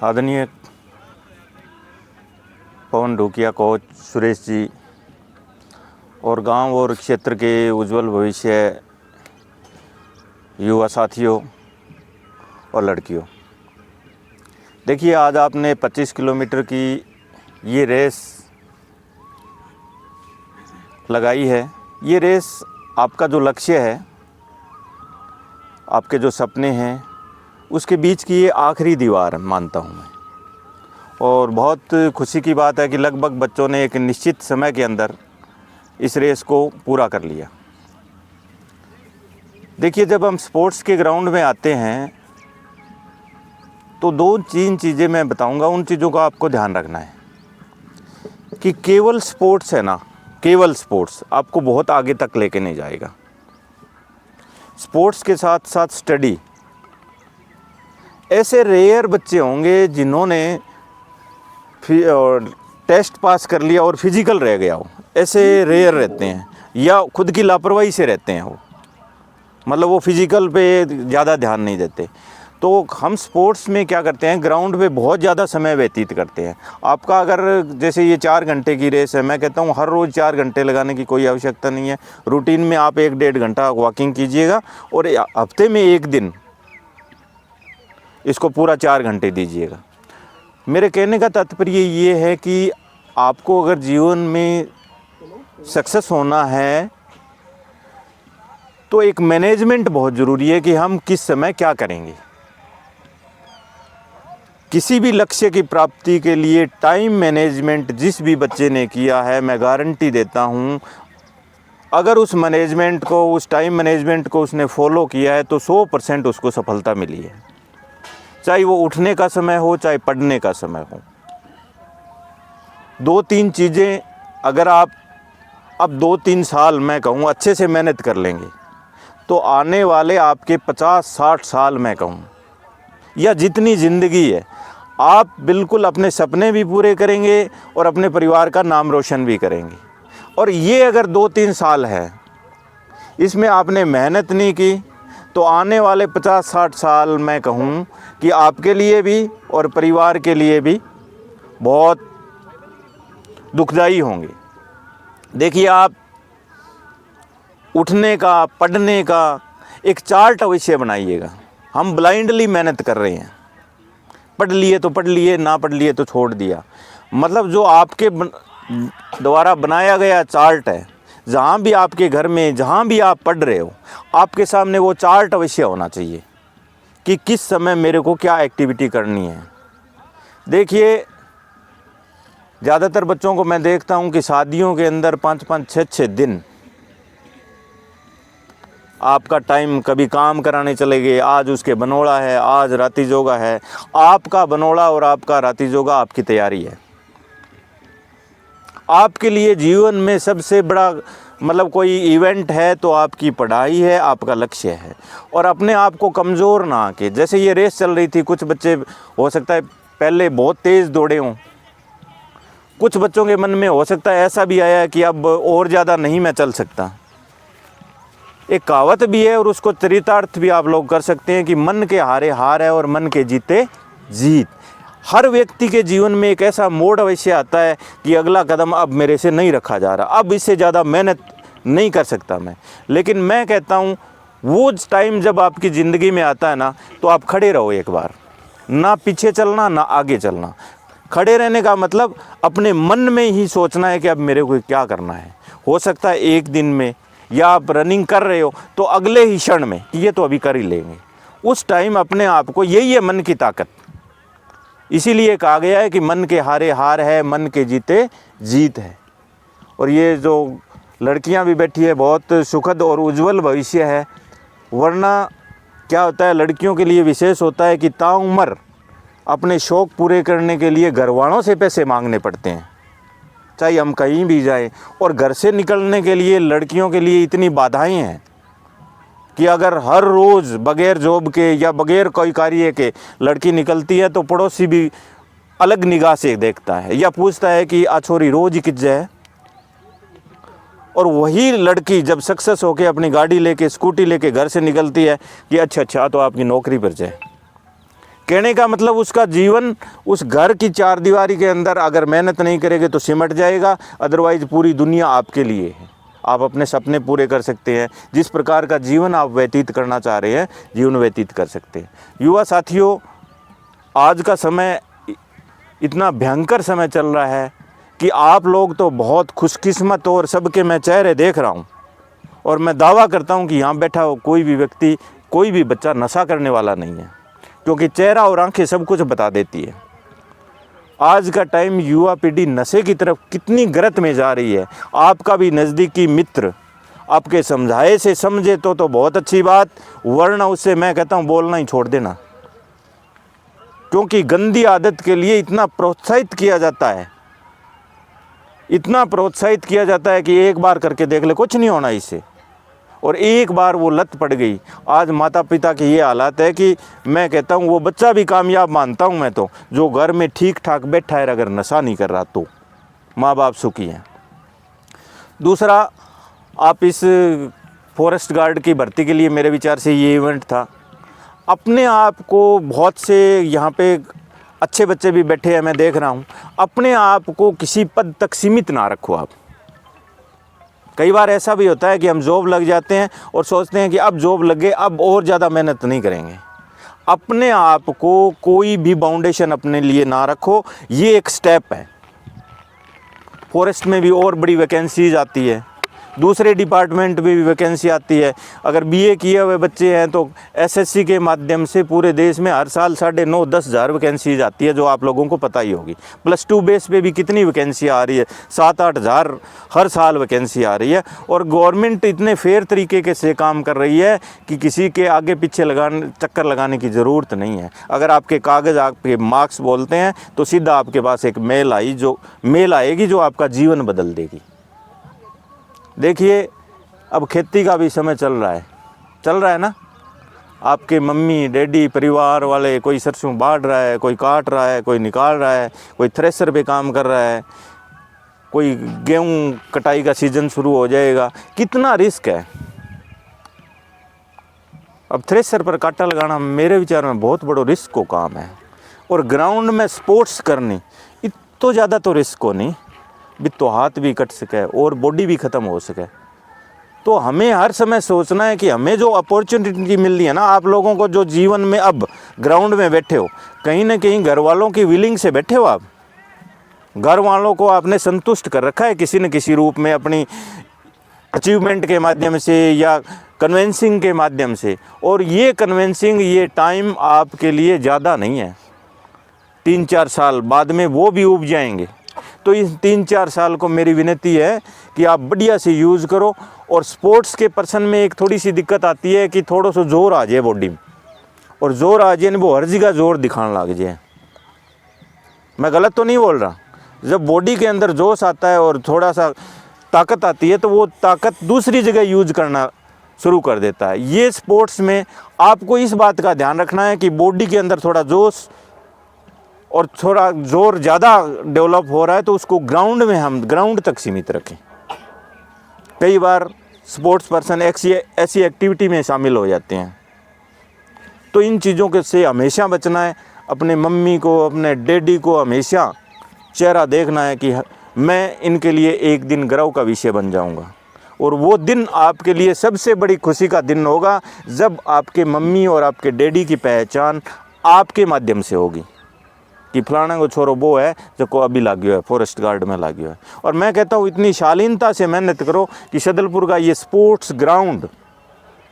आदरणीय पवन ढूकिया कोच सुरेश जी और गांव और क्षेत्र के उज्जवल भविष्य युवा साथियों और लड़कियों, देखिए आज आपने 25 किलोमीटर की ये रेस लगाई है। ये रेस आपका जो लक्ष्य है, आपके जो सपने हैं, उसके बीच की ये आखिरी दीवार मानता हूँ मैं। और बहुत खुशी की बात है कि लगभग बच्चों ने एक निश्चित समय के अंदर इस रेस को पूरा कर लिया। देखिए, जब हम स्पोर्ट्स के ग्राउंड में आते हैं तो 2-3 चीज़ें मैं बताऊंगा, उन चीज़ों का आपको ध्यान रखना है कि केवल स्पोर्ट्स है ना, केवल स्पोर्ट्स आपको बहुत आगे तक लेके नहीं जाएगा। स्पोर्ट्स के साथ साथ स्टडी, ऐसे रेयर बच्चे होंगे जिन्होंने टेस्ट पास कर लिया और फिजिकल रह गया हो, ऐसे रेयर रहते हैं, या खुद की लापरवाही से रहते हैं वो, मतलब वो फिजिकल पे ज़्यादा ध्यान नहीं देते। तो हम स्पोर्ट्स में क्या करते हैं, ग्राउंड पे बहुत ज़्यादा समय व्यतीत करते हैं। आपका अगर जैसे ये 4 घंटे की रेस है, मैं कहता हूँ हर रोज़ 4 घंटे लगाने की कोई आवश्यकता नहीं है। रूटीन में आप 1-1.5 घंटा वॉकिंग कीजिएगा और हफ्ते में 1 दिन इसको पूरा 4 घंटे दीजिएगा। मेरे कहने का तात्पर्य ये है कि आपको अगर जीवन में सक्सेस होना है तो एक मैनेजमेंट बहुत ज़रूरी है कि हम किस समय क्या करेंगे। किसी भी लक्ष्य की प्राप्ति के लिए टाइम मैनेजमेंट जिस भी बच्चे ने किया है, मैं गारंटी देता हूँ, अगर उस मैनेजमेंट को, उस टाइम मैनेजमेंट को उसने फॉलो किया है तो 100% उसको सफलता मिली है। चाहे वो उठने का समय हो, चाहे पढ़ने का समय हो। 2-3 चीज़ें अगर आप अब 2-3 साल मैं कहूँ अच्छे से मेहनत कर लेंगे तो आने वाले आपके 50-60 साल मैं कहूँ, या जितनी ज़िंदगी है, आप बिल्कुल अपने सपने भी पूरे करेंगे और अपने परिवार का नाम रोशन भी करेंगे। और ये अगर 2-3 साल है, इसमें आपने मेहनत नहीं की तो आने वाले 50-60 साल मैं कहूँ कि आपके लिए भी और परिवार के लिए भी बहुत दुखदाई होंगे। देखिए, आप उठने का, पढ़ने का एक चार्ट अवश्य बनाइएगा। हम ब्लाइंडली मेहनत कर रहे हैं, पढ़ लिए तो पढ़ लिए, ना पढ़ लिए तो छोड़ दिया। मतलब जो आपके द्वारा बनाया गया चार्ट है, जहाँ भी आपके घर में, जहाँ भी आप पढ़ रहे हो, आपके सामने वो चार्ट अवश्य होना चाहिए कि किस समय मेरे को क्या एक्टिविटी करनी है। देखिए, ज़्यादातर बच्चों को मैं देखता हूँ कि शादियों के अंदर 5-5, 6-6 दिन आपका टाइम, कभी काम कराने चले गए, आज उसके बनोड़ा है, आज राती जोगा है। आपका बनोड़ा और आपका राती जोगा आपकी तैयारी है। आपके लिए जीवन में सबसे बड़ा मतलब कोई इवेंट है तो आपकी पढ़ाई है, आपका लक्ष्य है। और अपने आप को कमज़ोर ना आके, जैसे ये रेस चल रही थी, कुछ बच्चे हो सकता है पहले बहुत तेज़ दौड़े हों, कुछ बच्चों के मन में हो सकता है ऐसा भी आया कि अब और ज़्यादा नहीं मैं चल सकता। एक कहावत भी है और उसको चरितार्थ भी आप लोग कर सकते हैं कि मन के हारे हार है और मन के जीते जीत। हर व्यक्ति के जीवन में एक ऐसा मोड़ अवश्य आता है कि अगला कदम अब मेरे से नहीं रखा जा रहा, अब इससे ज़्यादा मेहनत नहीं कर सकता मैं। लेकिन मैं कहता हूँ वो टाइम जब आपकी ज़िंदगी में आता है ना, तो आप खड़े रहो एक बार, ना पीछे चलना ना आगे चलना। खड़े रहने का मतलब अपने मन में ही सोचना है कि अब मेरे को क्या करना है। हो सकता है एक दिन में, या आप रनिंग कर रहे हो तो अगले ही क्षण में कि ये तो अभी कर ही लेंगे। उस टाइम अपने आप को, यही है मन की ताकत। इसीलिए कहा गया है कि मन के हारे हार है, मन के जीते जीत है। और ये जो लड़कियां भी बैठी है, बहुत सुखद और उज्जवल भविष्य है। वरना क्या होता है, लड़कियों के लिए विशेष होता है कि ताउम्र अपने शौक़ पूरे करने के लिए घरवालों से पैसे मांगने पड़ते हैं, चाहे हम कहीं भी जाएं। और घर से निकलने के लिए लड़कियों के लिए इतनी बाधाएं हैं कि अगर हर रोज़ बगैर जॉब के या बगैर कोई कार्य के लड़की निकलती है तो पड़ोसी भी अलग निगाह से देखता है या पूछता है कि आ छोरी रोज़ ही कित जाए। और वही लड़की जब सक्सेस होकर अपनी गाड़ी लेके, स्कूटी लेके घर से निकलती है कि अच्छा तो आपकी नौकरी पर जाए। कहने का मतलब उसका जीवन उस घर की चार दीवारी के अंदर अगर मेहनत नहीं करेंगे तो सिमट जाएगा, अदरवाइज पूरी दुनिया आपके लिए है। आप अपने सपने पूरे कर सकते हैं, जिस प्रकार का जीवन आप व्यतीत करना चाह रहे हैं जीवन व्यतीत कर सकते हैं। युवा साथियों, आज का समय इतना भयंकर समय चल रहा है कि आप लोग तो बहुत खुशकिस्मत हो, और सबके मैं चेहरे देख रहा हूँ और मैं दावा करता हूँ कि यहाँ बैठा हो कोई भी व्यक्ति, कोई भी बच्चा नशा करने वाला नहीं है, क्योंकि चेहरा और आंखें सब कुछ बता देती है। आज का टाइम युवा पीढ़ी नशे की तरफ कितनी गलत में जा रही है। आपका भी नज़दीकी मित्र आपके समझाए से समझे तो बहुत अच्छी बात, वरना उससे मैं कहता हूँ बोलना ही छोड़ देना, क्योंकि गंदी आदत के लिए इतना प्रोत्साहित किया जाता है, इतना प्रोत्साहित किया जाता है कि एक बार करके देख ले, कुछ नहीं होना इससे, और एक बार वो लत पड़ गई। आज माता पिता की ये हालत है कि मैं कहता हूँ वो बच्चा भी कामयाब मानता हूँ मैं तो, जो घर में ठीक ठाक बैठा है अगर नशा नहीं कर रहा तो माँ बाप सुखी हैं। दूसरा, आप इस फॉरेस्ट गार्ड की भर्ती के लिए मेरे विचार से ये इवेंट था। अपने आप को, बहुत से यहाँ पे अच्छे बच्चे भी बैठे हैं मैं देख रहा हूँ, अपने आप को किसी पद तक सीमित ना रखो आप। कई बार ऐसा भी होता है कि हम जॉब लग जाते हैं और सोचते हैं कि अब जॉब लग गए, अब और ज़्यादा मेहनत नहीं करेंगे। अपने आप को कोई भी बाउंडेशन अपने लिए ना रखो, ये एक स्टेप है। फॉरेस्ट में भी और बड़ी वैकेंसीज आती है, दूसरे डिपार्टमेंट में भी वैकेंसी आती है। अगर बीए किए हुए बच्चे हैं तो एसएससी के माध्यम से पूरे देश में हर साल 9,500-10 हज़ार वैकेंसीज आती है, जो आप लोगों को पता ही होगी। +2 बेस पे भी कितनी वैकेंसी आ रही है, 7-8 हज़ार हर साल वैकेंसी आ रही है। और गवर्नमेंट इतने फेयर तरीके से काम कर रही है कि किसी के आगे पीछे चक्कर लगाने की ज़रूरत नहीं है। अगर आपके कागज़, आपके मार्क्स बोलते हैं तो सीधा आपके पास एक मेल आएगी जो आपका जीवन बदल देगी। देखिए, अब खेती का भी समय चल रहा है ना। आपके मम्मी डैडी परिवार वाले, कोई सरसों बाढ़ रहा है, कोई काट रहा है, कोई निकाल रहा है, कोई थ्रेसर पे काम कर रहा है, कोई गेहूं कटाई का सीज़न शुरू हो जाएगा। कितना रिस्क है। अब थ्रेसर पर कांटा लगाना मेरे विचार में बहुत बड़ा रिस्क को काम है। और ग्राउंड में स्पोर्ट्स करनी इतना ज़्यादा तो रिस्क को नहीं भी, तो हाथ भी कट सके और बॉडी भी ख़त्म हो सके। तो हमें हर समय सोचना है कि हमें जो अपॉर्चुनिटी मिल रही है ना, आप लोगों को जो जीवन में अब ग्राउंड में बैठे हो, कहीं ना कहीं घर वालों की विलिंग से बैठे हो। आप घर वालों को आपने संतुष्ट कर रखा है किसी न किसी रूप में, अपनी अचीवमेंट के माध्यम से या कन्वेंसिंग के माध्यम से। और ये कन्वेंसिंग, ये टाइम आपके लिए ज़्यादा नहीं है, 3-4 साल बाद में वो भी उब जाएंगे। तो इस 3-4 साल को मेरी विनती है कि आप बढ़िया से यूज़ करो। और स्पोर्ट्स के पर्सन में एक थोड़ी सी दिक्कत आती है कि थोड़ा सा जोर आ जाए बॉडी में, और जोर आ जाए वो हर जगह जोर दिखाने लग जाए। मैं गलत तो नहीं बोल रहा। जब बॉडी के अंदर जोश आता है और थोड़ा सा ताकत आती है तो वो ताकत दूसरी जगह यूज करना शुरू कर देता है। ये स्पोर्ट्स में आपको इस बात का ध्यान रखना है कि बॉडी के अंदर थोड़ा जोश और थोड़ा जोर ज़्यादा डेवलप हो रहा है तो उसको ग्राउंड में हम ग्राउंड तक सीमित रखें। कई बार स्पोर्ट्स पर्सन ऐसी एक्टिविटी में शामिल हो जाते हैं, तो इन चीज़ों के से हमेशा बचना है। अपने मम्मी को, अपने डैडी को हमेशा चेहरा देखना है कि मैं इनके लिए एक दिन गर्व का विषय बन जाऊंगा। और वो दिन आपके लिए सबसे बड़ी खुशी का दिन होगा जब आपके मम्मी और आपके डैडी की पहचान आपके माध्यम से होगी कि फलाना को छोरो वो है जो को अभी लाग्यो है, फॉरेस्ट गार्ड में लाग्यो है। और मैं कहता हूँ इतनी शालीनता से मेहनत करो कि सदलपुर का ये स्पोर्ट्स ग्राउंड,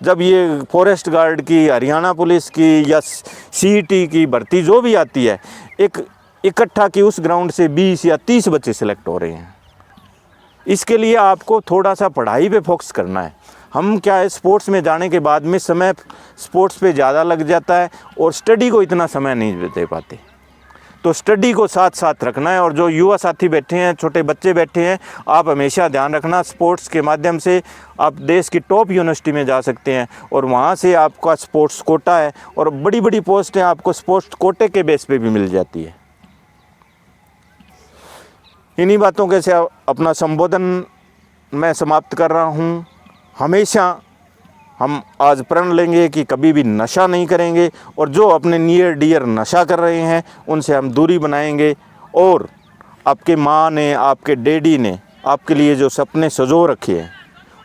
जब ये फॉरेस्ट गार्ड की, हरियाणा पुलिस की या सीईटी की भर्ती जो भी आती है, एक इकट्ठा की उस ग्राउंड से 20 या 30 बच्चे सिलेक्ट हो रहे हैं। इसके लिए आपको थोड़ा सा पढ़ाई पे फोकस करना है। हम क्या है, स्पोर्ट्स में जाने के बाद में समय स्पोर्ट्स पे ज़्यादा लग जाता है और स्टडी को इतना समय नहीं दे पाते। तो स्टडी को साथ साथ रखना है। और जो युवा साथी बैठे हैं, छोटे बच्चे बैठे हैं, आप हमेशा ध्यान रखना, स्पोर्ट्स के माध्यम से आप देश की टॉप यूनिवर्सिटी में जा सकते हैं और वहाँ से आपका स्पोर्ट्स कोटा है और बड़ी बड़ी पोस्टें आपको स्पोर्ट्स कोटे के बेस पे भी मिल जाती है। इन्हीं बातों के से अपना संबोधन मैं समाप्त कर रहा हूँ। हमेशा हम आज प्रण लेंगे कि कभी भी नशा नहीं करेंगे, और जो अपने नियर डियर नशा कर रहे हैं उनसे हम दूरी बनाएंगे, और आपके माँ ने, आपके डैडी ने आपके लिए जो सपने सजो रखे हैं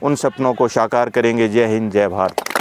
उन सपनों को साकार करेंगे। जय हिंद, जय भारत।